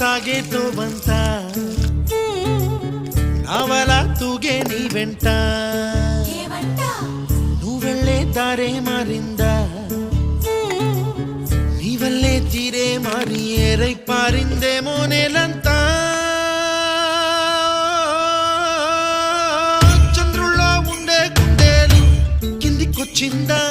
సాగేతో వంత నావలా తూగే నీ వెంట నువ్వెళ్ళే దారే మారిందా నీ వల్లే తీరే మారి ఏరై పారిందేమో నేలంతా చంద్రుల్లో ఉండే గుండెలు కిందికొచ్చిందా